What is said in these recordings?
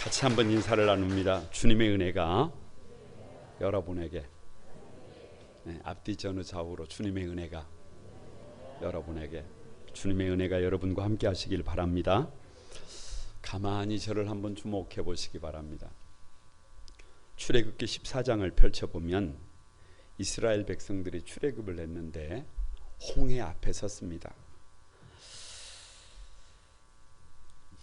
같이 한번 인사를 나눕니다. 주님의 은혜가 여러분에게, 앞뒤 전후 좌우로 주님의 은혜가 여러분에게, 주님의 은혜가 여러분과 함께 하시길 바랍니다. 가만히 저를 한번 주목해 보시기 바랍니다. 출애굽기 14장을 펼쳐보면 이스라엘 백성들이 출애굽을 했는데 홍해 앞에 섰습니다.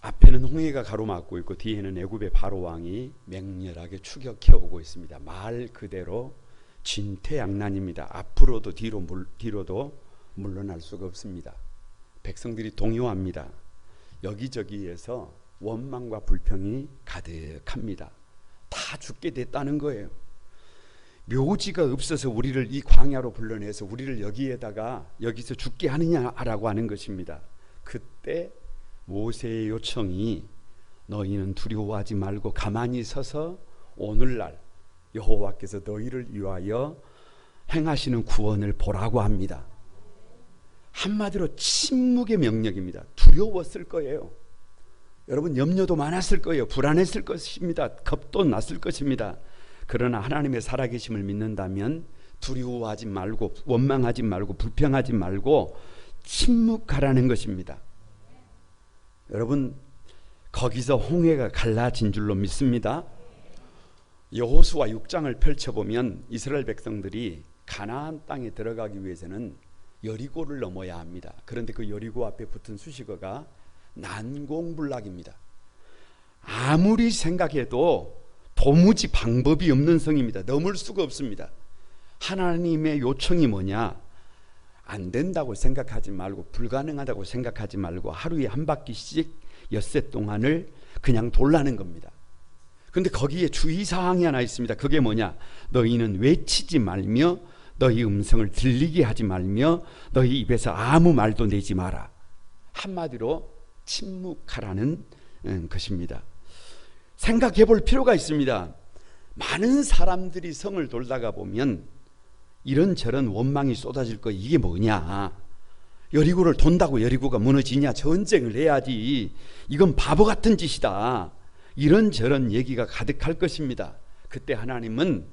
앞에는 홍해가 가로막고 있고 뒤에는 애굽의 바로 왕이 맹렬하게 추격해 오고 있습니다. 말 그대로 진퇴양난입니다. 앞으로도 뒤로도 물러날 수가 없습니다. 백성들이 동요합니다. 여기저기에서 원망과 불평이 가득합니다. 다 죽게 됐다는 거예요. 묘지가 없어서 우리를 이 광야로 불러내서 우리를 여기서 죽게 하느냐라고 하는 것입니다. 그때 모세의 요청이 너희는 두려워하지 말고 가만히 서서 오늘날 여호와께서 너희를 위하여 행하시는 구원을 보라고 합니다. 한마디로 침묵의 명령입니다. 두려웠을 거예요. 여러분, 염려도 많았을 거예요. 불안했을 것입니다. 겁도 났을 것입니다. 그러나 하나님의 살아계심을 믿는다면 두려워하지 말고 원망하지 말고 불평하지 말고 침묵하라는 것입니다. 여러분, 거기서 홍해가 갈라진 줄로 믿습니다. 여호수아 6장을 펼쳐보면 이스라엘 백성들이 가나안 땅에 들어가기 위해서는 여리고를 넘어야 합니다. 그런데 그 여리고 앞에 붙은 수식어가 난공불락입니다. 아무리 생각해도 도무지 방법이 없는 성입니다. 넘을 수가 없습니다. 하나님의 요청이 뭐냐? 안 된다고 생각하지 말고 불가능하다고 생각하지 말고 하루에 한 바퀴씩 엿새 동안을 그냥 돌라는 겁니다. 그런데 거기에 주의사항이 하나 있습니다. 그게 뭐냐? 너희는 외치지 말며 너희 음성을 들리게 하지 말며 너희 입에서 아무 말도 내지 마라. 한마디로 침묵하라는 것입니다. 생각해 볼 필요가 있습니다. 많은 사람들이 성을 돌다가 보면 이런저런 원망이 쏟아질 거. 이게 뭐냐? 여리고를 돈다고 여리고가 무너지냐? 전쟁을 해야지. 이건 바보 같은 짓이다. 이런저런 얘기가 가득할 것입니다. 그때 하나님은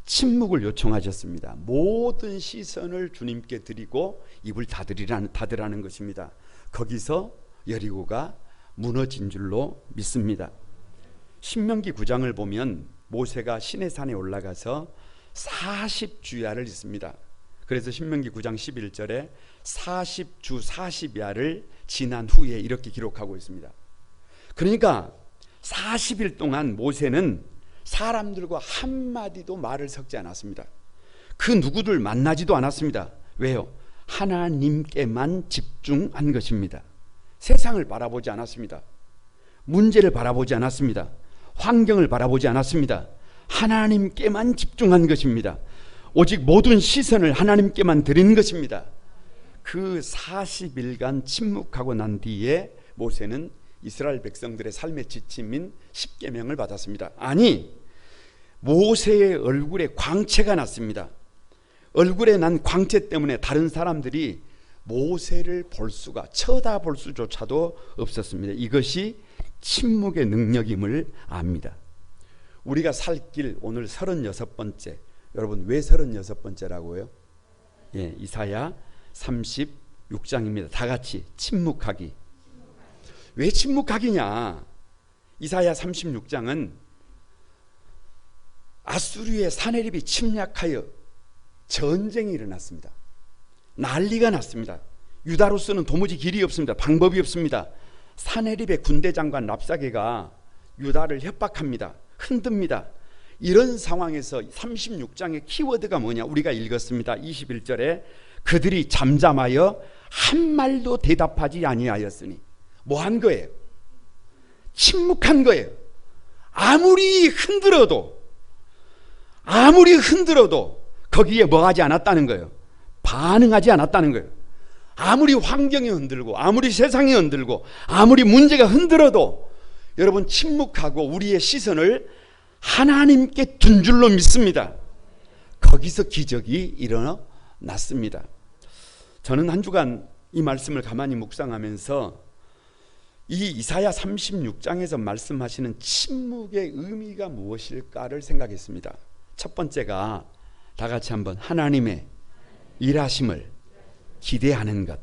침묵을 요청하셨습니다. 모든 시선을 주님께 드리고 입을 닫으라는 것입니다. 거기서 여리고가 무너진 줄로 믿습니다. 신명기 9장을 보면 모세가 시내산에 올라가서 40주야를 있습니다. 그래서 신명기 9장 11절에 40주 40야를 지난 후에 이렇게 기록하고 있습니다. 그러니까 40일 동안 모세는 사람들과 한마디도 말을 섞지 않았습니다. 그 누구들 만나지도 않았습니다. 왜요? 하나님께만 집중한 것입니다. 세상을 바라보지 않았습니다. 문제를 바라보지 않았습니다. 환경을 바라보지 않았습니다. 하나님께만 집중한 것입니다. 오직 모든 시선을 하나님께만 드린 것입니다. 그 40일간 침묵하고 난 뒤에 모세는 이스라엘 백성들의 삶의 지침인 십계명을 받았습니다. 아니, 모세의 얼굴에 광채가 났습니다. 얼굴에 난 광채 때문에 다른 사람들이 모세를 쳐다볼 수조차도 없었습니다. 이것이 침묵의 능력임을 압니다. 우리가 살 길 오늘 36번째. 여러분, 왜 36번째라고요? 이사야 36장입니다. 다 같이 침묵하기. 왜 침묵하기냐? 이사야 36장은 아수르의 사내립이 침략하여 전쟁이 일어났습니다. 난리가 났습니다. 유다로서는 도무지 길이 없습니다. 방법이 없습니다. 사내립의 군대 장관 랍사게가 유다를 협박합니다. 흔듭니다. 이런 상황에서 36장의 키워드가 뭐냐? 우리가 읽었습니다. 21절에 그들이 잠잠하여 한 말도 대답하지 아니하였으니 뭐 한 거예요? 침묵한 거예요. 아무리 흔들어도 거기에 뭐 하지 않았다는 거예요. 반응하지 않았다는 거예요. 아무리 환경이 흔들고 아무리 세상이 흔들고 아무리 문제가 흔들어도 여러분, 침묵하고 우리의 시선을 하나님께 둔 줄로 믿습니다. 거기서 기적이 일어났습니다. 저는 한 주간 이 말씀을 가만히 묵상하면서 이 이사야 36장에서 말씀하시는 침묵의 의미가 무엇일까를 생각했습니다. 첫 번째가 다 같이 한번 하나님의 일하심을 기대하는 것.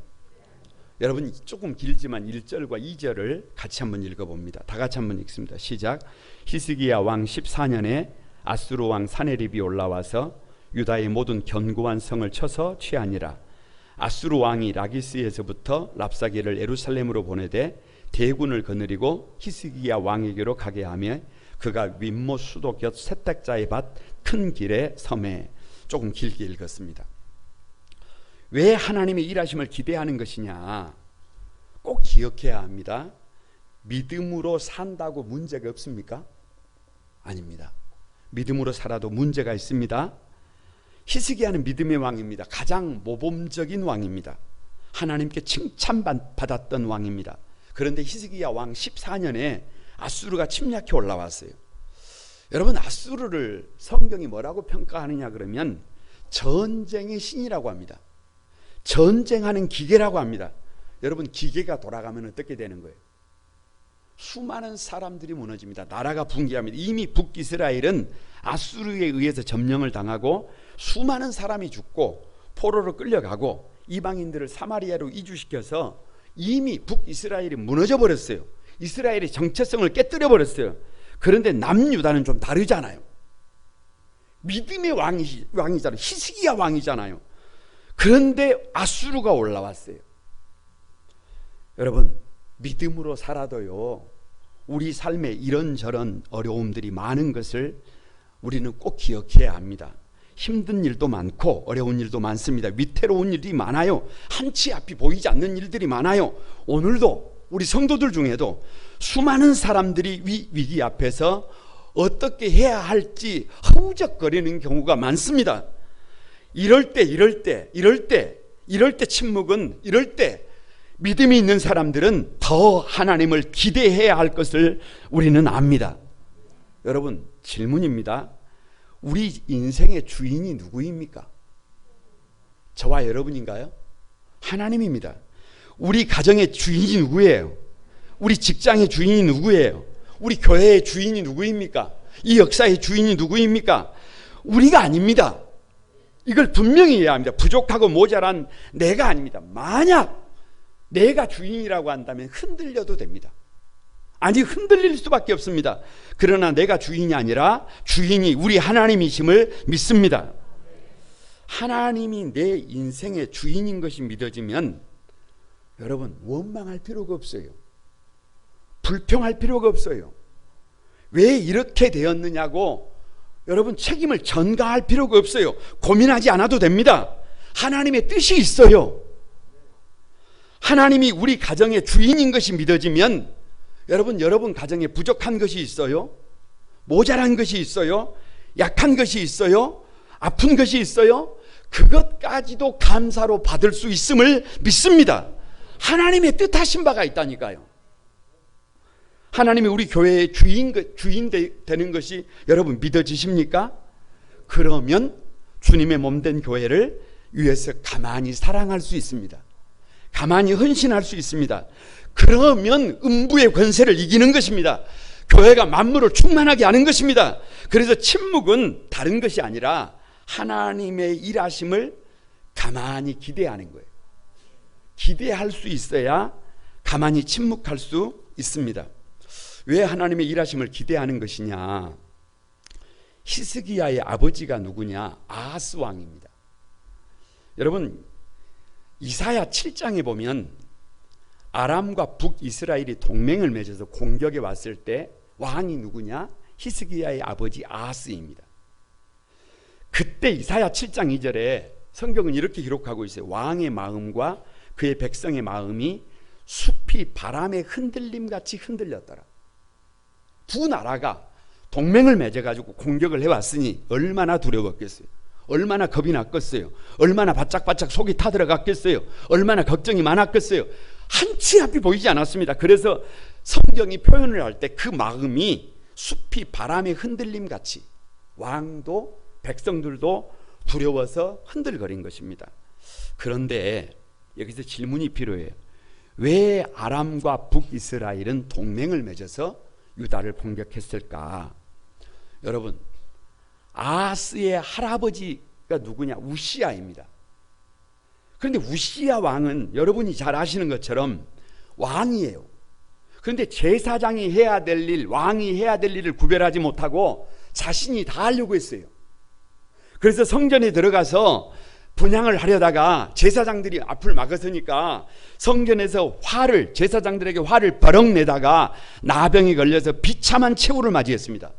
여러분 조금 길지만 1절과 2절을 같이 한번 읽어봅니다. 다 같이 한번 읽습니다. 시작. 히스기야 왕 14년에 아수르 왕 사네립이 올라와서 유다의 모든 견고한 성을 쳐서 취하니라. 아수르 왕이 라기스에서부터 랍사게를 예루살렘으로 보내되 대군을 거느리고 히스기야 왕에게로 가게 하며 그가 윗모 수도 곁 세탁자의 밭 큰 길에 섬에. 조금 길게 읽었습니다. 왜 하나님의 일하심을 기대하는 것이냐? 꼭 기억해야 합니다. 믿음으로 산다고 문제가 없습니까? 아닙니다. 믿음으로 살아도 문제가 있습니다. 히스기야는 믿음의 왕입니다. 가장 모범적인 왕입니다. 하나님께 칭찬받았던 왕입니다. 그런데 히스기야 왕 14년에 아수르가 침략해 올라왔어요. 여러분 아수르를 성경이 뭐라고 평가하느냐 그러면 전쟁의 신이라고 합니다. 전쟁하는 기계라고 합니다. 여러분 기계가 돌아가면 어떻게 되는 거예요? 수많은 사람들이 무너집니다. 나라가 붕괴합니다. 이미 북이스라엘은 아수르에 의해서 점령을 당하고 수많은 사람이 죽고 포로로 끌려가고 이방인들을 사마리아로 이주시켜서 이미 북이스라엘이 무너져 버렸어요. 이스라엘의 정체성을 깨뜨려 버렸어요. 그런데 남유다는 좀 다르잖아요. 믿음의 왕이잖아요. 히스기야 왕이잖아요. 그런데 아수르가 올라왔어요. 여러분 믿음으로 살아도요 우리 삶에 이런저런 어려움들이 많은 것을 우리는 꼭 기억해야 합니다. 힘든 일도 많고 어려운 일도 많습니다. 위태로운 일이 많아요. 한치 앞이 보이지 않는 일들이 많아요. 오늘도 우리 성도들 중에도 수많은 사람들이 위기 앞에서 어떻게 해야 할지 허우적거리는 경우가 많습니다. 이럴 때 침묵은, 이럴 때 믿음이 있는 사람들은 더 하나님을 기대해야 할 것을 우리는 압니다. 여러분 질문입니다. 우리 인생의 주인이 누구입니까? 저와 여러분인가요? 하나님입니다. 우리 가정의 주인이 누구예요? 우리 직장의 주인이 누구예요? 우리 교회의 주인이 누구입니까? 이 역사의 주인이 누구입니까? 우리가 아닙니다. 이걸 분명히 해야 합니다. 부족하고 모자란 내가 아닙니다. 만약 내가 주인이라고 한다면 흔들려도 됩니다. 아니 흔들릴 수밖에 없습니다. 그러나 내가 주인이 아니라 주인이 우리 하나님이심을 믿습니다. 하나님이 내 인생의 주인인 것이 믿어지면 여러분 원망할 필요가 없어요. 불평할 필요가 없어요. 왜 이렇게 되었느냐고 여러분 책임을 전가할 필요가 없어요. 고민하지 않아도 됩니다. 하나님의 뜻이 있어요. 하나님이 우리 가정의 주인인 것이 믿어지면 여러분 가정에 부족한 것이 있어요? 모자란 것이 있어요? 약한 것이 있어요? 아픈 것이 있어요? 그것까지도 감사로 받을 수 있음을 믿습니다. 하나님의 뜻하신 바가 있다니까요. 하나님이 우리 교회의 주인 되는 것이 여러분 믿어지십니까? 그러면 주님의 몸된 교회를 위해서 가만히 사랑할 수 있습니다. 가만히 헌신할 수 있습니다. 그러면 음부의 권세를 이기는 것입니다. 교회가 만물을 충만하게 하는 것입니다. 그래서 침묵은 다른 것이 아니라 하나님의 일하심을 가만히 기대하는 거예요. 기대할 수 있어야 가만히 침묵할 수 있습니다. 왜 하나님의 일하심을 기대하는 것이냐? 히스기야의 아버지가 누구냐? 아하스 왕입니다. 여러분 이사야 7장에 보면 아람과 북이스라엘이 동맹을 맺어서 공격에 왔을 때 왕이 누구냐? 히스기야의 아버지 아하스입니다. 그때 이사야 7장 2절에 성경은 이렇게 기록하고 있어요. 왕의 마음과 그의 백성의 마음이 숲이 바람의 흔들림같이 흔들렸더라. 두 나라가 동맹을 맺어가지고 공격을 해왔으니 얼마나 두려웠겠어요. 얼마나 겁이 났겠어요. 얼마나 바짝바짝 속이 타들어갔겠어요. 얼마나 걱정이 많았겠어요. 한치 앞이 보이지 않았습니다. 그래서 성경이 표현을 할 때 그 마음이 숲이 바람의 흔들림같이 왕도 백성들도 두려워서 흔들거린 것입니다. 그런데 여기서 질문이 필요해요. 왜 아람과 북이스라엘은 동맹을 맺어서 유다를 공격했을까? 여러분, 아하스의 할아버지가 누구냐? 우시야입니다. 그런데 우시야 왕은 여러분이 잘 아시는 것처럼 왕이에요. 그런데 제사장이 해야 될 일, 왕이 해야 될 일을 구별하지 못하고 자신이 다 하려고 했어요. 그래서 성전에 들어가서 분향을 하려다가 제사장들이 앞을 막았으니까 성전에서 제사장들에게 화를 버럭 내다가 나병이 걸려서 비참한 최후를 맞이했습니다.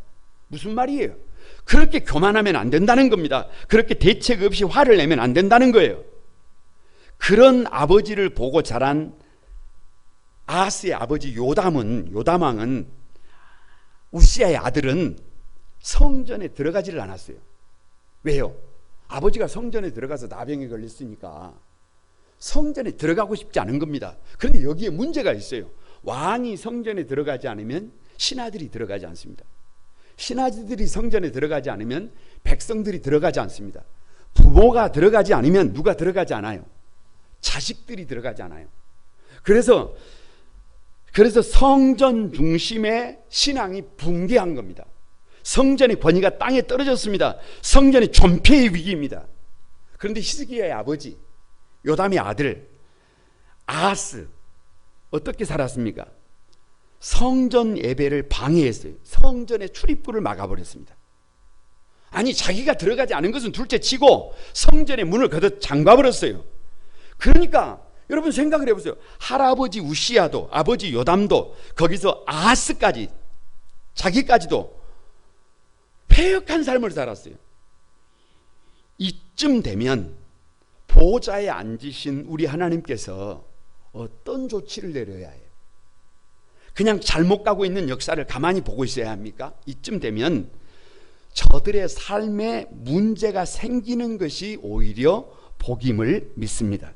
무슨 말이에요? 그렇게 교만하면 안 된다는 겁니다. 그렇게 대책 없이 화를 내면 안 된다는 거예요. 그런 아버지를 보고 자란 아하스의 아버지 요담왕은 우시야의 아들은 성전에 들어가지를 않았어요. 왜요? 아버지가 성전에 들어가서 나병에 걸렸으니까 성전에 들어가고 싶지 않은 겁니다. 그런데 여기에 문제가 있어요. 왕이 성전에 들어가지 않으면 신하들이 들어가지 않습니다. 신하들이 성전에 들어가지 않으면 백성들이 들어가지 않습니다. 부모가 들어가지 않으면 누가 들어가지 않아요? 자식들이 들어가지 않아요. 그래서 성전 중심의 신앙이 붕괴한 겁니다. 성전의 권위가 땅에 떨어졌습니다. 성전이 존폐의 위기입니다. 그런데 히스기야의 아버지 요담의 아들 아하스 어떻게 살았습니까? 성전 예배를 방해했어요. 성전의 출입구를 막아버렸습니다. 아니, 자기가 들어가지 않은 것은 둘째 치고 성전의 문을 걷어 잠가버렸어요. 그러니까 여러분 생각을 해보세요. 할아버지 우시야도 아버지 요담도 거기서 아하스까지 자기까지도 패역한 삶을 살았어요. 이쯤 되면 보좌에 앉으신 우리 하나님께서 어떤 조치를 내려야 해요? 그냥 잘못 가고 있는 역사를 가만히 보고 있어야 합니까? 이쯤 되면 저들의 삶에 문제가 생기는 것이 오히려 복임을 믿습니다.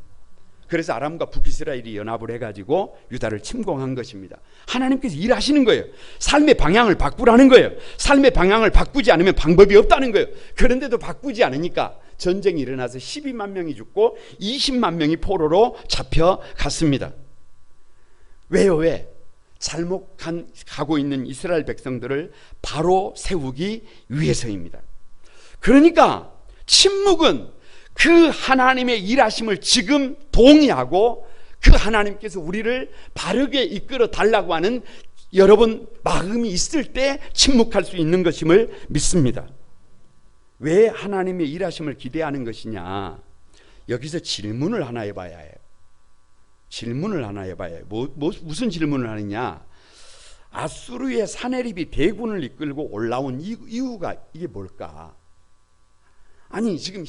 그래서 아람과 북이스라엘이 연합을 해가지고 유다를 침공한 것입니다. 하나님께서 일하시는 거예요. 삶의 방향을 바꾸라는 거예요. 삶의 방향을 바꾸지 않으면 방법이 없다는 거예요. 그런데도 바꾸지 않으니까 전쟁이 일어나서 12만 명이 죽고 20만 명이 포로로 잡혀갔습니다. 왜요? 왜? 잘못 가고 있는 이스라엘 백성들을 바로 세우기 위해서입니다. 그러니까 침묵은 그 하나님의 일하심을 지금 동의하고 그 하나님께서 우리를 바르게 이끌어 달라고 하는 여러분 마음이 있을 때 침묵할 수 있는 것임을 믿습니다. 왜 하나님의 일하심을 기대하는 것이냐? 여기서 질문을 하나 해봐야 해요. 무슨 질문을 하느냐? 아수르의 사내립이 대군을 이끌고 올라온 이유가 이게 뭘까? 아니, 지금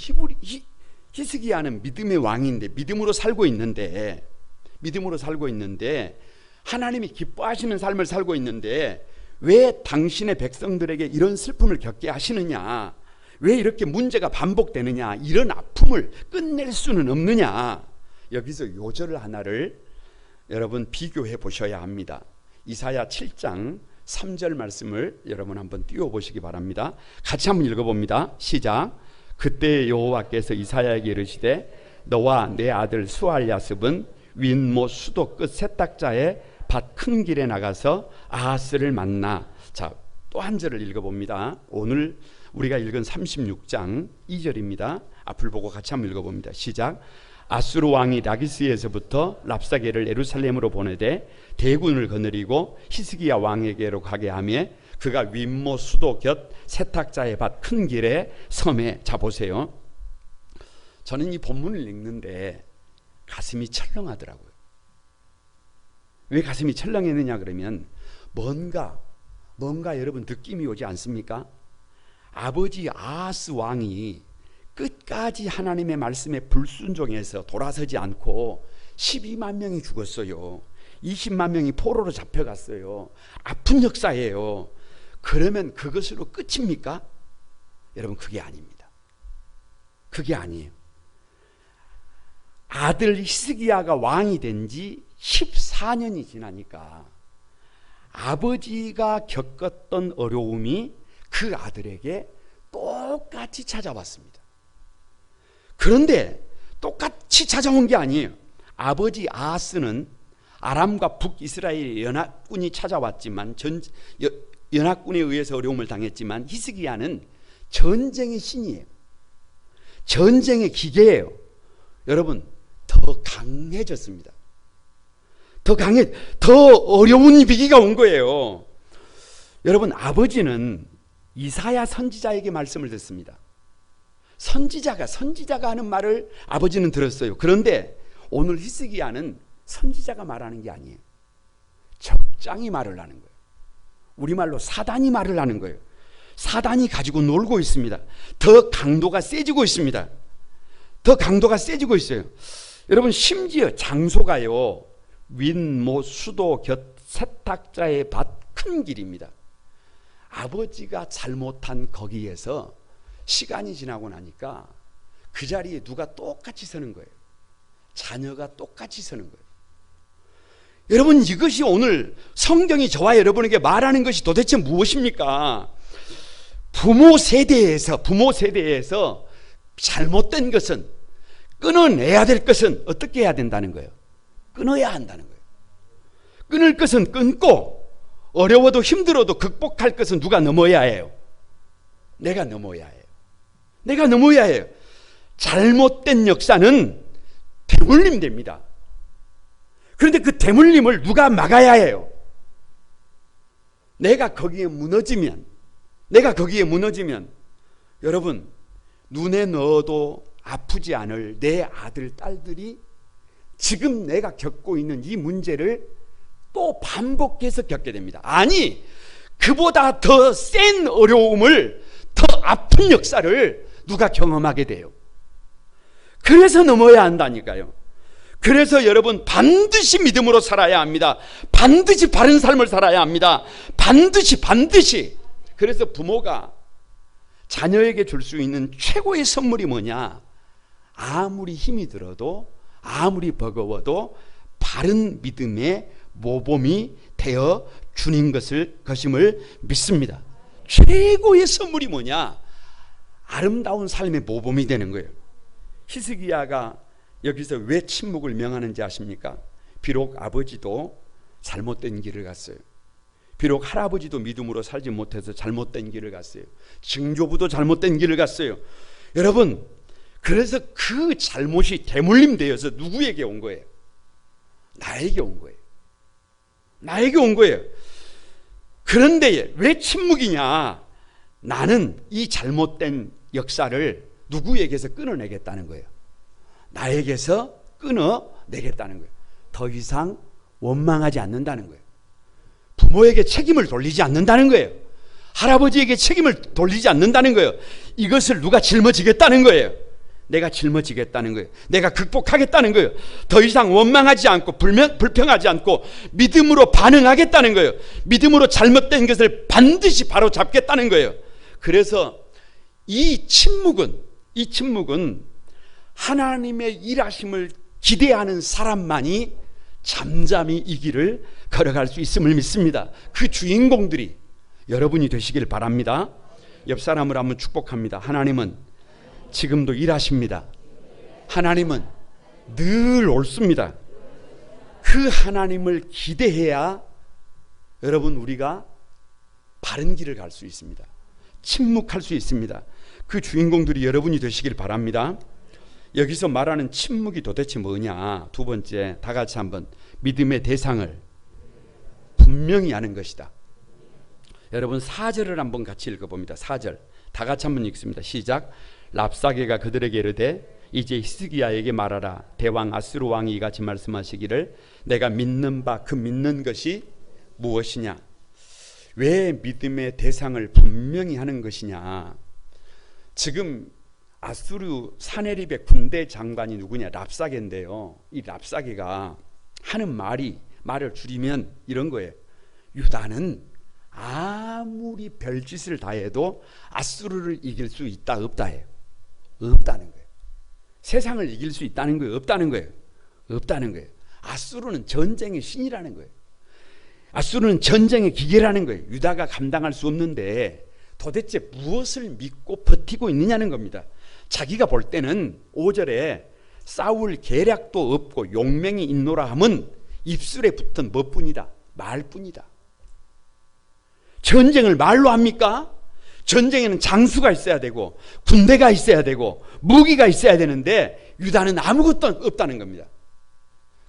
히스기야는 믿음의 왕인데 믿음으로 살고 있는데 하나님이 기뻐하시는 삶을 살고 있는데 왜 당신의 백성들에게 이런 슬픔을 겪게 하시느냐? 왜 이렇게 문제가 반복되느냐? 이런 아픔을 끝낼 수는 없느냐? 여기서 요절 하나를 여러분 비교해 보셔야 합니다. 이사야 7장 3절 말씀을 여러분 한번 띄워보시기 바랍니다. 같이 한번 읽어봅니다. 시작. 그때 여호와께서 이사야에게 이르시되 너와 내 아들 수알야습은 윗모 수도 끝 세탁자의 밭 큰 길에 나가서 아하스를 만나. 자, 또 한 절을 읽어봅니다. 오늘 우리가 읽은 36장 2절입니다. 앞을 보고 같이 한번 읽어봅니다. 시작. 아수르 왕이 라기스에서부터 랍사게를 예루살렘으로 보내되 대군을 거느리고 히스기야 왕에게로 가게 하며 그가 윗모 수도 곁 세탁자의 밭 큰 길에 섬에. 자, 보세요. 저는 이 본문을 읽는데 가슴이 철렁하더라고요. 왜 가슴이 철렁했느냐 그러면 뭔가 여러분 느낌이 오지 않습니까? 아버지 아하스 왕이 끝까지 하나님의 말씀에 불순종해서 돌아서지 않고 12만 명이 죽었어요. 20만 명이 포로로 잡혀갔어요. 아픈 역사예요. 그러면 그것으로 끝입니까? 여러분, 그게 아닙니다. 그게 아니에요. 아들 히스기야가 왕이 된 지 14년이 지나니까 아버지가 겪었던 어려움이 그 아들에게 똑같이 찾아왔습니다. 그런데 똑같이 찾아온 게 아니에요. 아버지 아하스는 아람과 북이스라엘 연합군이 찾아왔지만 연합군에 의해서 어려움을 당했지만 히스기야는 전쟁의 신이에요. 전쟁의 기계예요. 여러분, 더 강해졌습니다. 더 어려운 위기가 온 거예요. 여러분, 아버지는 이사야 선지자에게 말씀을 듣습니다. 선지자가 하는 말을 아버지는 들었어요. 그런데 오늘 히스기야는 선지자가 말하는 게 아니에요. 적장이 말을 하는 거예요. 우리말로 사단이 말을 하는 거예요. 사단이 가지고 놀고 있습니다. 더 강도가 세지고 있습니다. 더 강도가 세지고 있어요. 여러분, 심지어 장소가요, 윈모 수도 곁 세탁자의 밭 큰 길입니다. 아버지가 잘못한 거기에서 시간이 지나고 나니까 그 자리에 누가 똑같이 서는 거예요. 자녀가 똑같이 서는 거예요. 여러분, 이것이 오늘 성경이 저와 여러분에게 말하는 것이 도대체 무엇입니까? 부모 세대에서 잘못된 것은, 끊어내야 될 것은 어떻게 해야 된다는 거예요? 끊어야 한다는 거예요. 끊을 것은 끊고, 어려워도 힘들어도 극복할 것은 누가 넘어야 해요? 내가 넘어야 해요. 내가 넘어야 해요. 잘못된 역사는 대물림됩니다. 그런데 그 대물림을 누가 막아야 해요? 내가 거기에 무너지면, 여러분, 눈에 넣어도 아프지 않을 내 아들, 딸들이 지금 내가 겪고 있는 이 문제를 또 반복해서 겪게 됩니다. 아니, 그보다 더 센 어려움을, 더 아픈 역사를 누가 경험하게 돼요. 그래서 넘어야 한다니까요. 그래서 여러분, 반드시 믿음으로 살아야 합니다. 반드시 바른 삶을 살아야 합니다. 반드시. 그래서 부모가 자녀에게 줄 수 있는 최고의 선물이 뭐냐? 아무리 힘이 들어도, 아무리 버거워도 바른 믿음의 모범이 되어 주는 것임을 믿습니다. 최고의 선물이 뭐냐? 아름다운 삶의 모범이 되는 거예요. 히스기야가 여기서 왜 침묵을 명하는지 아십니까? 비록 아버지도 잘못된 길을 갔어요. 비록 할아버지도 믿음으로 살지 못해서 잘못된 길을 갔어요. 증조부도 잘못된 길을 갔어요. 여러분, 그래서 그 잘못이 대물림되어서 누구에게 온 거예요? 나에게 온 거예요. 나에게 온 거예요. 그런데 왜 침묵이냐? 나는 이 잘못된 역사를 누구에게서 끊어내겠다는 거예요. 나에게서 끊어내겠다는 거예요. 더 이상 원망하지 않는다는 거예요. 부모에게 책임을 돌리지 않는다는 거예요. 할아버지에게 책임을 돌리지 않는다는 거예요. 이것을 누가 짊어지겠다는 거예요. 내가 짊어지겠다는 거예요. 내가 극복하겠다는 거예요. 더 이상 원망하지 않고 불평하지 않고 믿음으로 반응하겠다는 거예요. 믿음으로 잘못된 것을 반드시 바로 잡겠다는 거예요. 그래서 이 침묵은 하나님의 일하심을 기대하는 사람만이 잠잠히 이 길을 걸어갈 수 있음을 믿습니다. 그 주인공들이 여러분이 되시길 바랍니다. 옆 사람을 한번 축복합니다. 하나님은 지금도 일하십니다. 하나님은 늘 옳습니다. 그 하나님을 기대해야 여러분, 우리가 바른 길을 갈 수 있습니다. 침묵할 수 있습니다. 그 주인공들이 여러분이 되시길 바랍니다. 여기서 말하는 침묵이 도대체 뭐냐? 두 번째, 다 같이 한번 믿음의 대상을 분명히 아는 것이다. 여러분, 4절을 한번 같이 읽어봅니다. 4절 다 같이 한번 읽습니다. 시작. 랍사게가 그들에게 이르되 이제 히스기야에게 말하라. 대왕 아스루 왕이 이같이 말씀하시기를 내가 믿는 바 그 믿는 것이 무엇이냐? 왜 믿음의 대상을 분명히 하는 것이냐? 지금 아수르 사네립의 군대 장관이 누구냐? 랍사게인데요. 이 랍사게가 하는 말을 줄이면 이런 거예요. 유다는 아무리 별짓을 다 해도 아수르를 이길 수 있다 없다 해요. 없다는 거예요. 세상을 이길 수 있다는 거예요? 없다는 거예요? 없다는 거예요. 아수르는 전쟁의 신이라는 거예요. 아수르는 전쟁의 기계라는 거예요. 유다가 감당할 수 없는데 도대체 무엇을 믿고 버티고 있느냐는 겁니다. 자기가 볼 때는 5절에 싸울 계략도 없고 용맹이 있노라 함은 입술에 붙은 뭐뿐이다? 말뿐이다. 전쟁을 말로 합니까? 전쟁에는 장수가 있어야 되고 군대가 있어야 되고 무기가 있어야 되는데 유다는 아무것도 없다는 겁니다.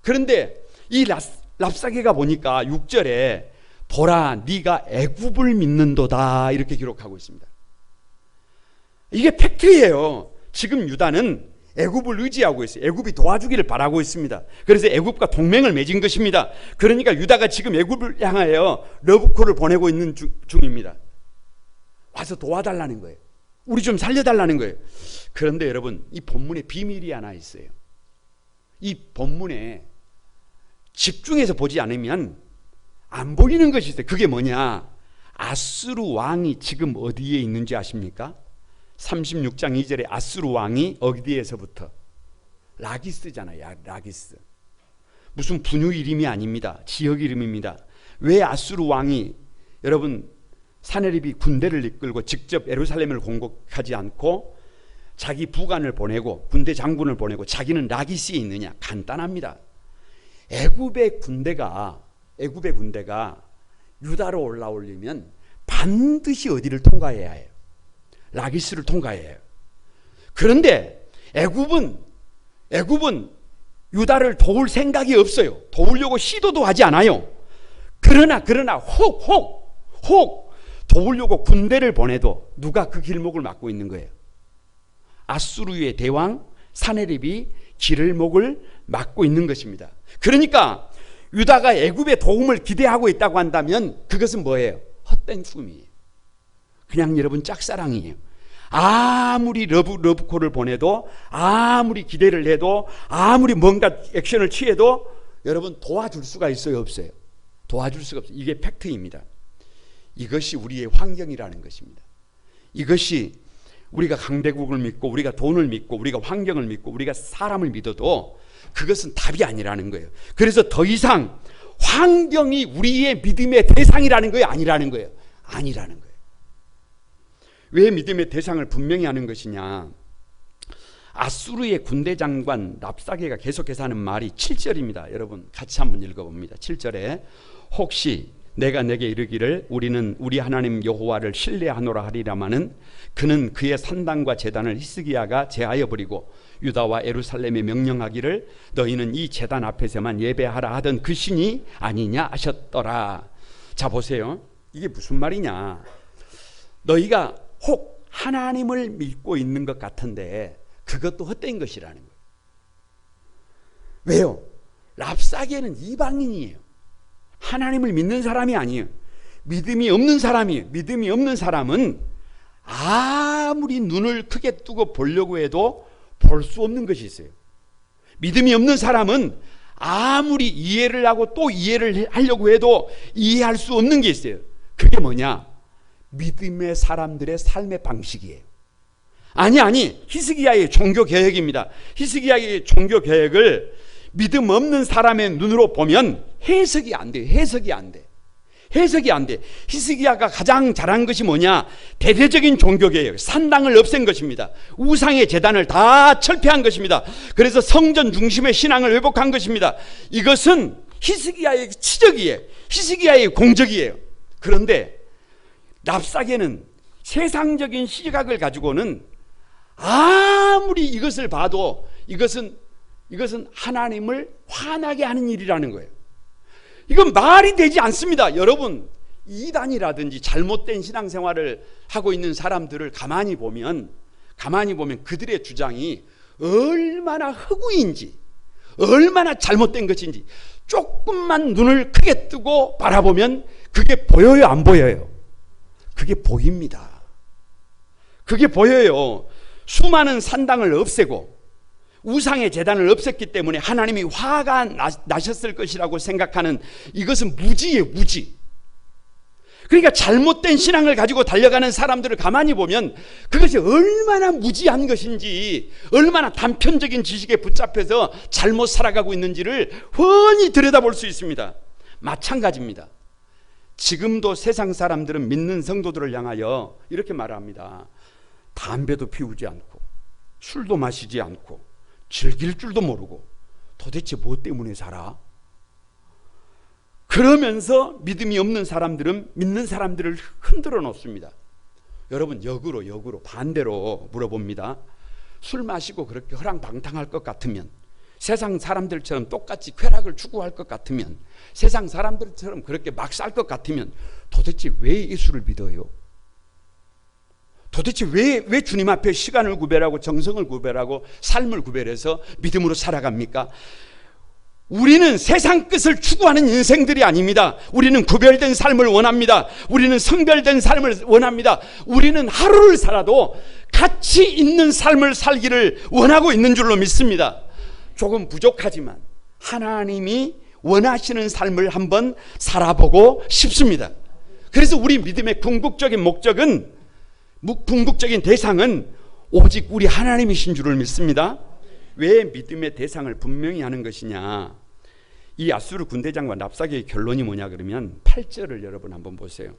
그런데 이 랍사게가 보니까 6절에 보라 네가 애굽을 믿는도다 이렇게 기록하고 있습니다. 이게 팩트예요. 지금 유다는 애굽을 의지하고 있어요. 애굽이 도와주기를 바라고 있습니다. 그래서 애굽과 동맹을 맺은 것입니다. 그러니까 유다가 지금 애굽을 향하여 러브콜을 보내고 있는 중입니다. 와서 도와달라는 거예요. 우리 좀 살려달라는 거예요. 그런데 여러분, 이 본문에 비밀이 하나 있어요. 이 본문에 집중해서 보지 않으면 안 보이는 것이 있어요. 그게 뭐냐? 아수르 왕이 지금 어디에 있는지 아십니까? 36장 2절에 아수르 왕이 어디에서부터? 라기스잖아요. 라기스. 무슨 분유 이름이 아닙니다. 지역 이름입니다. 왜 아수르 왕이, 여러분, 사네립이 군대를 이끌고 직접 예루살렘을 공격하지 않고 자기 부관을 보내고 군대 장군을 보내고 자기는 라기스에 있느냐? 간단합니다. 애굽의 군대가 유다로 올라오려면 반드시 어디를 통과해야 해요? 라기스를 통과해야 해요. 그런데 애굽은 유다를 도울 생각이 없어요. 도우려고 시도도 하지 않아요. 그러나 혹 도우려고 군대를 보내도 누가 그 길목을 막고 있는 거예요? 아수르의 대왕 사네립이 길목을 막고 있는 것입니다. 그러니까 유다가 애굽의 도움을 기대하고 있다고 한다면 그것은 뭐예요? 헛된 꿈이에요. 그냥 여러분 짝사랑이에요. 아무리 러브콜을 보내도 아무리 기대를 해도 아무리 뭔가 액션을 취해도 여러분 도와줄 수가 있어요? 없어요? 도와줄 수가 없어요. 이게 팩트입니다. 이것이 우리의 환경이라는 것입니다. 이것이 우리가 강대국을 믿고 우리가 돈을 믿고 우리가 환경을 믿고 우리가 사람을 믿어도 그것은 답이 아니라는 거예요. 그래서 더 이상 환경이 우리의 믿음의 대상이라는 거예요? 아니라는 거예요? 아니라는 거예요. 왜 믿음의 대상을 분명히 하는 것이냐? 아수르의 군대 장관 랍사게가 계속해서 하는 말이 7절입니다. 여러분 같이 한번 읽어봅니다. 7절에 혹시 내가 내게 이르기를 우리는 우리 하나님 여호와를 신뢰하노라 하리라마는 그는 그의 산당과 제단을 히스기야가 제하여 버리고 유다와 예루살렘에 명령하기를 너희는 이 제단 앞에서만 예배하라 하던 그 신이 아니냐 하셨더라. 자 보세요. 이게 무슨 말이냐? 너희가 혹 하나님을 믿고 있는 것 같은데 그것도 헛된 것이라는 거예요. 왜요? 랍사게는 이방인이에요. 하나님을 믿는 사람이 아니에요. 믿음이 없는 사람이에요. 믿음이 없는 사람은 아무리 눈을 크게 뜨고 보려고 해도 볼 수 없는 것이 있어요. 믿음이 없는 사람은 아무리 이해를 하고 또 이해를 하려고 해도 이해할 수 없는 게 있어요. 그게 뭐냐? 믿음의 사람들의 삶의 방식이에요. 아니 히스기야의 종교개혁입니다. 히스기야의 종교개혁을 믿음 없는 사람의 눈으로 보면 해석이 안 돼요. 해석이 안 돼. 히스기야가 가장 잘한 것이 뭐냐? 대대적인 종교개혁, 산당을 없앤 것입니다. 우상의 제단을 다 철폐한 것입니다. 그래서 성전 중심의 신앙을 회복한 것입니다. 이것은 히스기야의 치적이에요. 히스기야의 공적이에요. 그런데 랍사게는 세상적인 시각을 가지고는 아무리 이것을 봐도 이것은 하나님을 화나게 하는 일이라는 거예요. 이건 말이 되지 않습니다. 여러분, 이단이라든지 잘못된 신앙생활을 하고 있는 사람들을 가만히 보면 그들의 주장이 얼마나 흑우인지, 얼마나 잘못된 것인지 조금만 눈을 크게 뜨고 바라보면 그게 보여요, 안 보여요? 그게 보입니다. 그게 보여요. 수많은 산당을 없애고 우상의 제단을 없앴기 때문에 하나님이 화가 나셨을 것이라고 생각하는 이것은 무지예요, 무지. 그러니까 잘못된 신앙을 가지고 달려가는 사람들을 가만히 보면 그것이 얼마나 무지한 것인지, 얼마나 단편적인 지식에 붙잡혀서 잘못 살아가고 있는지를 훤히 들여다볼 수 있습니다. 마찬가지입니다. 지금도 세상 사람들은 믿는 성도들을 향하여 이렇게 말합니다. 담배도 피우지 않고 술도 마시지 않고 즐길 줄도 모르고 도대체 뭐 때문에 살아? 그러면서 믿음이 없는 사람들은 믿는 사람들을 흔들어 놓습니다. 여러분, 역으로 반대로 물어봅니다. 술 마시고 그렇게 허랑방탕할 것 같으면, 세상 사람들처럼 똑같이 쾌락을 추구할 것 같으면, 세상 사람들처럼 그렇게 막 살 것 같으면 도대체 왜 예수를 믿어요? 도대체 왜 주님 앞에 시간을 구별하고 정성을 구별하고 삶을 구별해서 믿음으로 살아갑니까? 우리는 세상 끝을 추구하는 인생들이 아닙니다. 우리는 구별된 삶을 원합니다. 우리는 성별된 삶을 원합니다. 우리는 하루를 살아도 가치 있는 삶을 살기를 원하고 있는 줄로 믿습니다. 조금 부족하지만 하나님이 원하시는 삶을 한번 살아보고 싶습니다. 그래서 우리 믿음의 궁극적인 목적은, 궁극적인 대상은 오직 우리 하나님이신 줄을 믿습니다. 왜 믿음의 대상을 분명히 하는 것이냐? 이 아수르 군대장과 랍사게의 결론이 뭐냐 그러면 8절을 여러분 한번 보세요.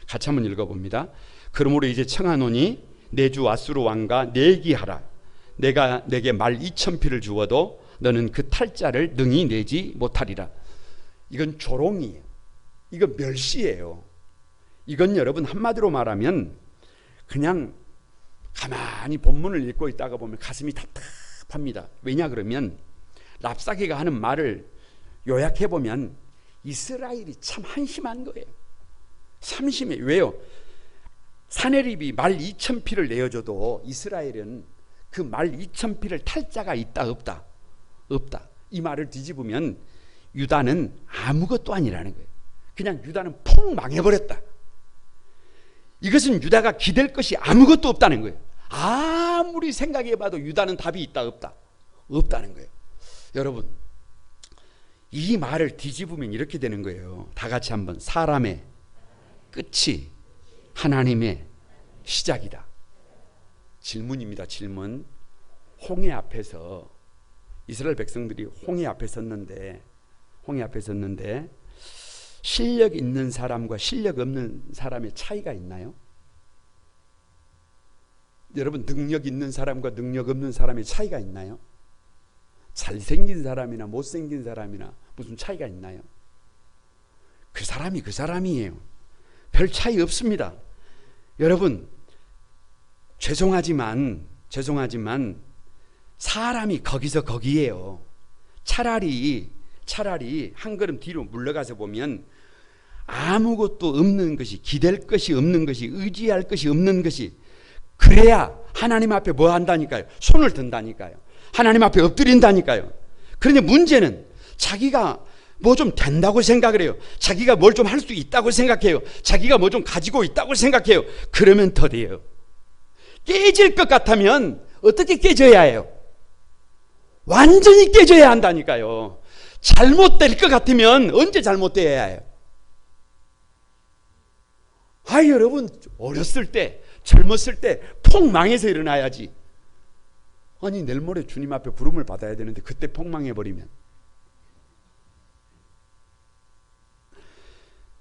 같이 한번 읽어봅니다. 그러므로 이제 청하노니 내 주 아수르 왕과 내기하라. 내가 내게 말 2,000피를 주어도 너는 그 탈자를 능히 내지 못하리라. 이건 조롱이에요. 이건 멸시예요. 이건 여러분 한마디로 말하면 그냥 가만히 본문을 읽고 있다가 보면 가슴이 답답합니다. 왜냐 그러면 랍사게가 하는 말을 요약해보면 이스라엘이 참 한심한 거예요. 참심해. 왜요? 사네립이 말 2,000피를 내어줘도 이스라엘은 그 말 2,000피를 탈 자가 있다 없다? 없다. 이 말을 뒤집으면 유다는 아무것도 아니라는 거예요. 그냥 유다는 폭 망해버렸다. 이것은 유다가 기댈 것이 아무것도 없다는 거예요. 아무리 생각해봐도 유다는 답이 있다 없다? 없다는 거예요. 여러분, 이 말을 뒤집으면 이렇게 되는 거예요. 다 같이 한번. 사람의 끝이 하나님의 시작이다. 질문입니다. 질문. 홍해 앞에서 이스라엘 백성들이 홍해 앞에 섰는데 실력 있는 사람과 실력 없는 사람의 차이가 있나요? 여러분, 능력 있는 사람과 능력 없는 사람의 차이가 있나요? 잘생긴 사람이나 못생긴 사람이나 무슨 차이가 있나요? 그 사람이 그 사람이에요. 별 차이 없습니다. 여러분, 죄송하지만 사람이 거기서 거기에요. 차라리 한 걸음 뒤로 물러가서 보면 아무것도 없는 것이, 기댈 것이 없는 것이, 의지할 것이 없는 것이, 그래야 하나님 앞에 뭐 한다니까요? 손을 든다니까요. 하나님 앞에 엎드린다니까요. 그런데 문제는 자기가 뭐 좀 된다고 생각을 해요. 자기가 뭘 좀 할 수 있다고 생각해요. 자기가 뭐 좀 가지고 있다고 생각해요. 그러면 더 돼요. 깨질 것 같으면 어떻게 깨져야 해요? 완전히 깨져야 한다니까요. 잘못될 것 같으면 언제 잘못돼야 해요? 여러분, 어렸을 때, 젊었을 때 폭망해서 일어나야지. 아니, 내일 모레 주님 앞에 부름을 받아야 되는데 그때 폭망해버리면.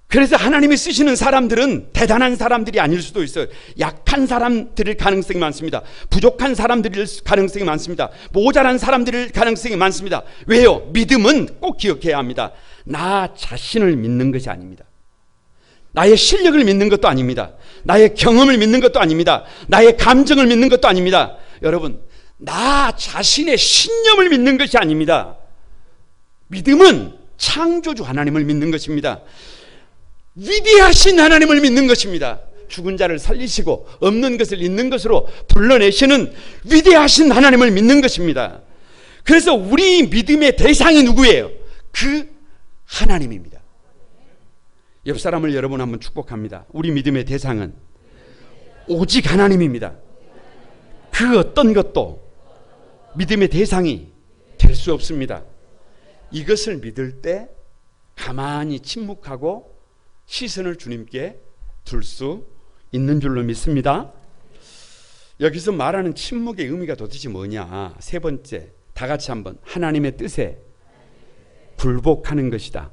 그래서 하나님이 쓰시는 사람들은 대단한 사람들이 아닐 수도 있어요. 약한 사람들일 가능성이 많습니다. 부족한 사람들일 가능성이 많습니다. 모자란 사람들일 가능성이 많습니다. 왜요? 믿음은 꼭 기억해야 합니다. 나 자신을 믿는 것이 아닙니다. 나의 실력을 믿는 것도 아닙니다. 나의 경험을 믿는 것도 아닙니다. 나의 감정을 믿는 것도 아닙니다. 여러분, 나 자신의 신념을 믿는 것이 아닙니다. 믿음은 창조주 하나님을 믿는 것입니다. 위대하신 하나님을 믿는 것입니다. 죽은 자를 살리시고 없는 것을 있는 것으로 불러내시는 위대하신 하나님을 믿는 것입니다. 그래서 우리 믿음의 대상이 누구예요? 그 하나님입니다. 옆 사람을 여러분 한번 축복합니다. 우리 믿음의 대상은 오직 하나님입니다. 그 어떤 것도 믿음의 대상이 될 수 없습니다. 이것을 믿을 때 가만히 침묵하고 시선을 주님께 둘 수 있는 줄로 믿습니다. 여기서 말하는 침묵의 의미가 도대체 뭐냐? 세 번째, 다 같이 한번. 하나님의 뜻에 굴복하는 것이다.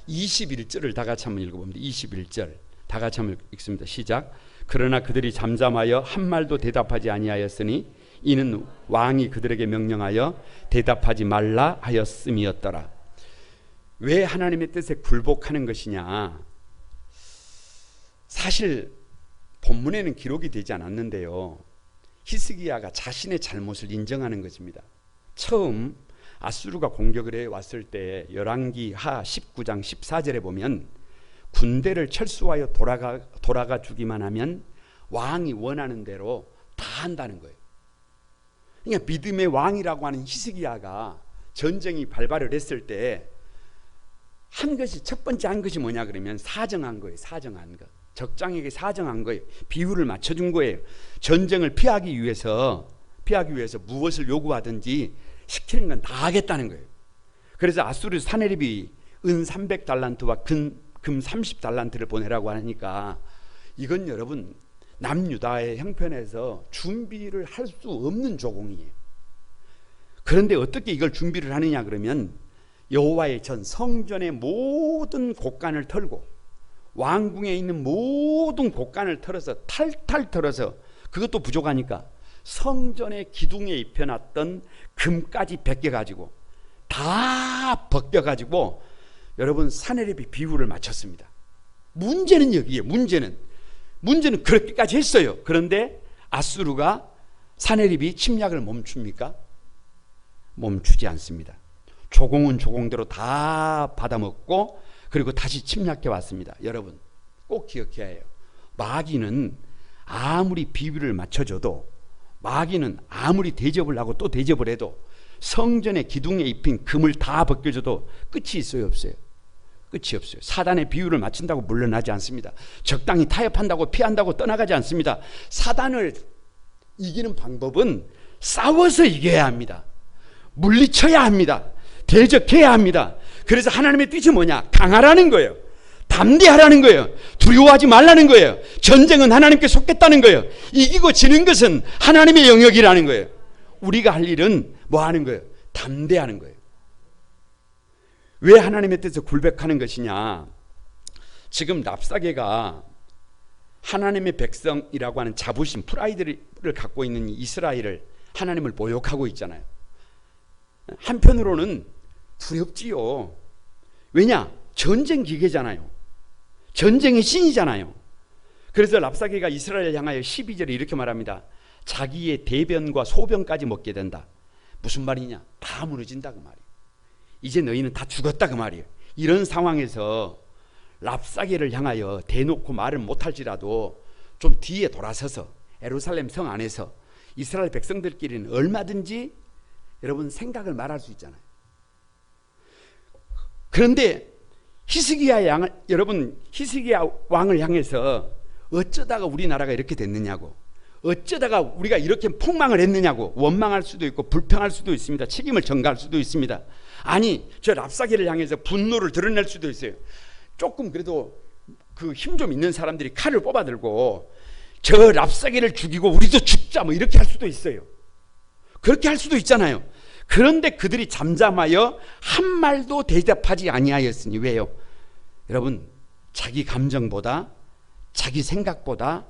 21절을 다 같이 한번 읽어봅니다. 21절 다 같이 한번 읽습니다. 시작. 그러나 그들이 잠잠하여 한 말도 대답하지 아니하였으니 이는 왕이 그들에게 명령하여 대답하지 말라 하였음이었더라. 왜 하나님의 뜻에 굴복하는 것이냐? 사실 본문에는 기록이 되지 않았는데요, 히스기야가 자신의 잘못을 인정하는 것입니다. 처음 아수르가 공격을 해왔을 때 열왕기하 19장 14절에 보면 군대를 철수하여 돌아가 주기만 하면 왕이 원하는 대로 다 한다는 거예요. 그러니까 믿음의 왕이라고 하는 히스기야가 전쟁이 발발을 했을 때 한 것이, 첫 번째 한 것이 뭐냐 그러면 사정한 거예요. 사정한 거. 적장에게 사정한 거예요. 비율을 맞춰준 거예요. 전쟁을 피하기 위해서 무엇을 요구하든지 시키는 건 다 하겠다는 거예요. 그래서 아수르 사네립이 은 300달란트와 금 30달란트를 보내라고 하니까 이건 여러분 남유다의 형편에서 준비를 할 수 없는 조공이에요. 그런데 어떻게 이걸 준비를 하느냐 그러면 여호와의 전 성전의 모든 곳간을 털고 왕궁에 있는 모든 곳간을 털어서 탈탈 털어서, 그것도 부족하니까 성전의 기둥에 입혀놨던 금까지 벗겨가지고 다 벗겨가지고 여러분 사네립이 비율을 맞췄습니다. 문제는 여기에 문제는 그렇게까지 했어요. 그런데 아수르가 사네립이 침략을 멈춥니까? 멈추지 않습니다. 조공은 조공대로 다 받아먹고 그리고 다시 침략해 왔습니다. 여러분 꼭 기억해야 해요. 마귀는 아무리 비율을 맞춰줘도, 마귀는 아무리 대접을 하고 또 대접을 해도 성전의 기둥에 입힌 금을 다 벗겨줘도 끝이 있어요, 없어요? 끝이 없어요. 사단의 비율을 맞춘다고 물러나지 않습니다. 적당히 타협한다고 피한다고 떠나가지 않습니다. 사단을 이기는 방법은 싸워서 이겨야 합니다. 물리쳐야 합니다. 대적해야 합니다. 그래서 하나님의 뜻이 뭐냐? 강하라는 거예요. 담대하라는 거예요. 두려워하지 말라는 거예요. 전쟁은 하나님께 속겠다는 거예요. 이기고 지는 것은 하나님의 영역이라는 거예요. 우리가 할 일은 뭐 하는 거예요? 담대하는 거예요. 왜 하나님의 뜻에 굴복하는 것이냐? 지금 랍사게가 하나님의 백성이라고 하는 자부심, 프라이드를 갖고 있는 이스라엘을, 하나님을 모욕하고 있잖아요. 한편으로는 두렵지요. 왜냐? 전쟁 기계잖아요. 전쟁의 신이잖아요. 그래서 랍사게가 이스라엘을 향하여 12절에 이렇게 말합니다. 자기의 대변과 소변까지 먹게 된다. 무슨 말이냐? 다 무너진다 그 말이에요. 이제 너희는 다 죽었다 그 말이에요. 이런 상황에서 랍사게를 향하여 대놓고 말을 못할지라도 좀 뒤에 돌아서서 예루살렘 성 안에서 이스라엘 백성들끼리는 얼마든지 여러분 생각을 말할 수 있잖아요. 그런데 히스기야 왕을 향해서 어쩌다가 우리나라가 이렇게 됐느냐고, 어쩌다가 우리가 이렇게 폭망을 했느냐고 원망할 수도 있고 불평할 수도 있습니다. 책임을 전가할 수도 있습니다. 아니, 저 랍사게를 향해서 분노를 드러낼 수도 있어요. 조금 그래도 그 힘 좀 있는 사람들이 칼을 뽑아들고 저 랍사게를 죽이고 우리도 죽자 뭐 이렇게 할 수도 있어요. 그렇게 할 수도 있잖아요. 그런데 그들이 잠잠하여 한 말도 대답하지 아니하였으니. 왜요? 여러분, 자기 감정보다, 자기 생각보다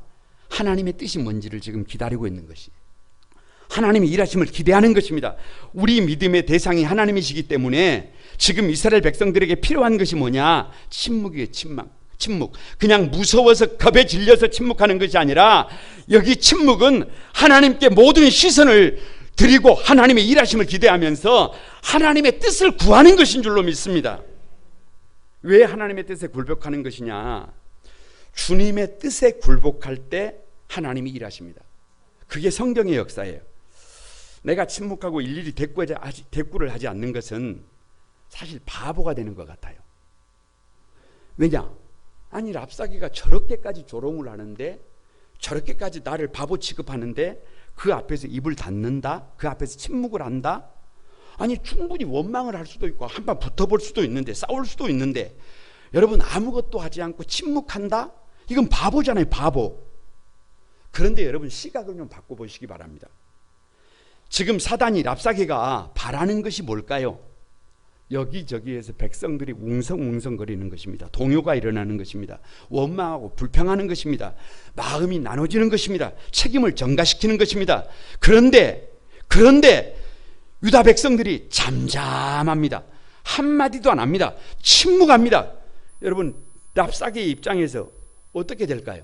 하나님의 뜻이 뭔지를 지금 기다리고 있는 것이, 하나님의 일하심을 기대하는 것입니다. 우리 믿음의 대상이 하나님이시기 때문에 지금 이스라엘 백성들에게 필요한 것이 뭐냐? 침묵이에요. 침묵. 그냥 무서워서 겁에 질려서 침묵하는 것이 아니라, 여기 침묵은 하나님께 모든 시선을 드리고 하나님의 일하심을 기대하면서 하나님의 뜻을 구하는 것인 줄로 믿습니다. 왜 하나님의 뜻에 굴복하는 것이냐? 주님의 뜻에 굴복할 때 하나님이 일하십니다. 그게 성경의 역사예요. 내가 침묵하고 일일이 대꾸를 하지 않는 것은 사실 바보가 되는 것 같아요. 왜냐? 아니, 랍사게가 저렇게까지 조롱을 하는데, 저렇게까지 나를 바보 취급하는데 그 앞에서 입을 닫는다? 그 앞에서 침묵을 한다? 아니, 충분히 원망을 할 수도 있고 한번 붙어볼 수도 있는데, 싸울 수도 있는데, 여러분 아무것도 하지 않고 침묵한다? 이건 바보잖아요, 바보. 그런데 여러분 시각을 좀 바꿔보시기 바랍니다. 지금 사단이, 랍사게가 바라는 것이 뭘까요? 여기저기에서 백성들이 웅성웅성거리는 것입니다. 동요가 일어나는 것입니다. 원망하고 불평하는 것입니다. 마음이 나눠지는 것입니다. 책임을 전가시키는 것입니다. 그런데 유다 백성들이 잠잠합니다. 한마디도 안 합니다. 침묵합니다. 여러분, 랍사개의 입장에서 어떻게 될까요?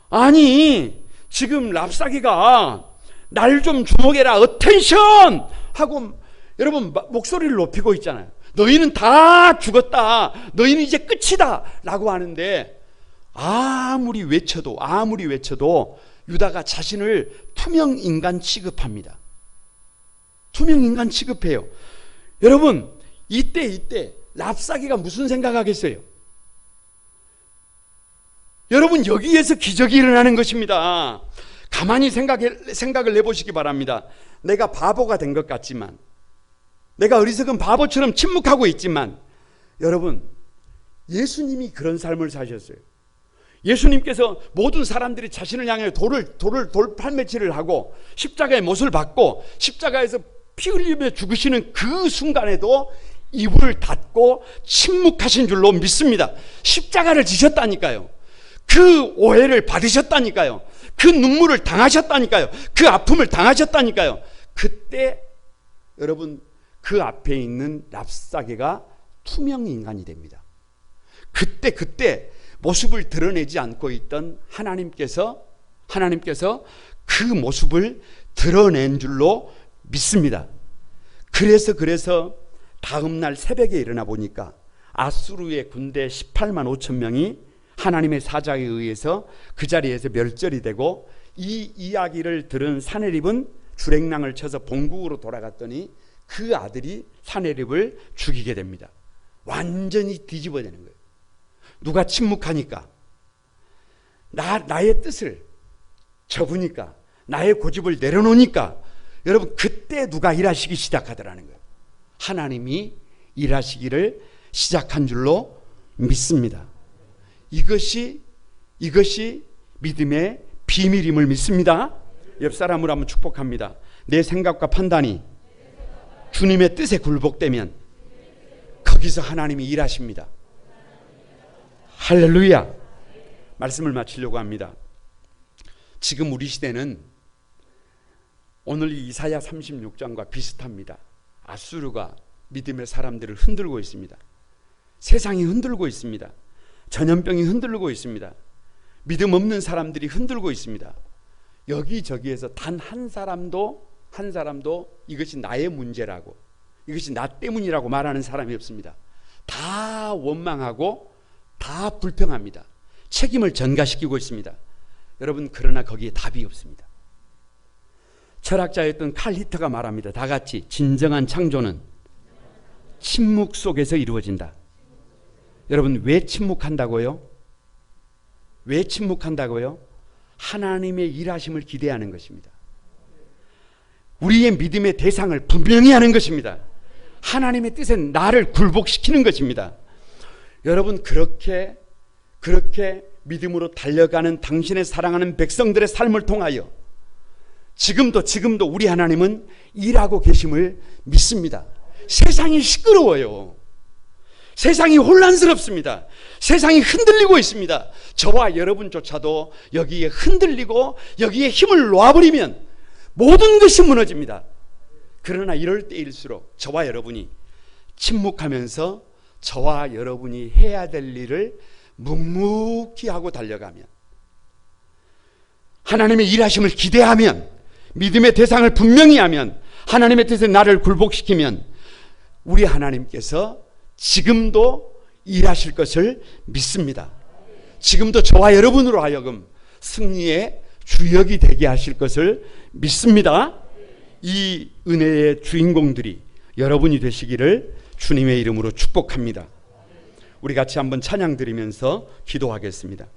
아니, 지금 랍사개가 날 좀 주목해라, 어텐션! 하고 여러분 목소리를 높이고 있잖아요. 너희는 다 죽었다, 너희는 이제 끝이다 라고 하는데, 아무리 외쳐도 유다가 자신을 투명인간 취급합니다. 투명인간 취급해요. 여러분, 이때 랍사개가 무슨 생각하겠어요? 여러분, 여기에서 기적이 일어나는 것입니다. 가만히 생각을 해보시기 바랍니다. 내가 바보가 된 것 같지만, 내가 어리석은 바보처럼 침묵하고 있지만, 여러분, 예수님이 그런 삶을 사셨어요. 예수님께서 모든 사람들이 자신을 향해 돌팔매질을 하고 십자가의 못을 받고 십자가에서 피 흘리며 죽으시는 그 순간에도 입을 닫고 침묵하신 줄로 믿습니다. 십자가를 지셨다니까요. 그 오해를 받으셨다니까요. 그 눈물을 당하셨다니까요. 그 아픔을 당하셨다니까요. 그때 여러분, 그 앞에 있는 랍사개가 투명 인간이 됩니다. 그때 모습을 드러내지 않고 있던 하나님께서 그 모습을 드러낸 줄로 믿습니다. 그래서 다음 날 새벽에 일어나 보니까 아수르의 군대 18만 5천 명이 하나님의 사자에 의해서 그 자리에서 멸절이 되고, 이 이야기를 들은 사내립은 주랭랑을 쳐서 본국으로 돌아갔더니 그 아들이 사내립을 죽이게 됩니다. 완전히 뒤집어지는 거예요. 누가 침묵하니까, 나의 뜻을 접으니까, 나의 고집을 내려놓으니까, 여러분, 그때 누가 일하시기 시작하더라는 거예요. 하나님이 일하시기를 시작한 줄로 믿습니다. 이것이 믿음의 비밀임을 믿습니다. 옆 사람을 한번 축복합니다. 내 생각과 판단이 주님의 뜻에 굴복되면 거기서 하나님이 일하십니다. 할렐루야. 말씀을 마치려고 합니다. 지금 우리 시대는 오늘 이사야 36장과 비슷합니다. 아수르가 믿음의 사람들을 흔들고 있습니다. 세상이 흔들고 있습니다. 전염병이 흔들고 있습니다. 믿음 없는 사람들이 흔들고 있습니다. 여기저기에서 단 한 사람도 이것이 나의 문제라고, 이것이 나 때문이라고 말하는 사람이 없습니다. 다 원망하고 다 불평합니다. 책임을 전가시키고 있습니다. 여러분, 그러나 거기에 답이 없습니다. 철학자였던 칼 히터가 말합니다. 다 같이, 진정한 창조는 침묵 속에서 이루어진다. 여러분, 왜 침묵한다고요? 왜 침묵한다고요? 하나님의 일하심을 기대하는 것입니다. 우리의 믿음의 대상을 분명히 하는 것입니다. 하나님의 뜻에 나를 굴복시키는 것입니다. 여러분, 그렇게 믿음으로 달려가는 당신의 사랑하는 백성들의 삶을 통하여 지금도 우리 하나님은 일하고 계심을 믿습니다. 세상이 시끄러워요. 세상이 혼란스럽습니다. 세상이 흔들리고 있습니다. 저와 여러분조차도 여기에 흔들리고 여기에 힘을 놓아버리면 모든 것이 무너집니다. 그러나 이럴 때일수록 저와 여러분이 침묵하면서 저와 여러분이 해야 될 일을 묵묵히 하고 달려가면, 하나님의 일하심을 기대하면, 믿음의 대상을 분명히 하면, 하나님의 뜻에 나를 굴복시키면 우리 하나님께서 지금도 일하실 것을 믿습니다. 지금도 저와 여러분으로 하여금 승리의 주역이 되게 하실 것을 믿습니다. 이 은혜의 주인공들이 여러분이 되시기를 주님의 이름으로 축복합니다. 우리 같이 한번 찬양 드리면서 기도하겠습니다.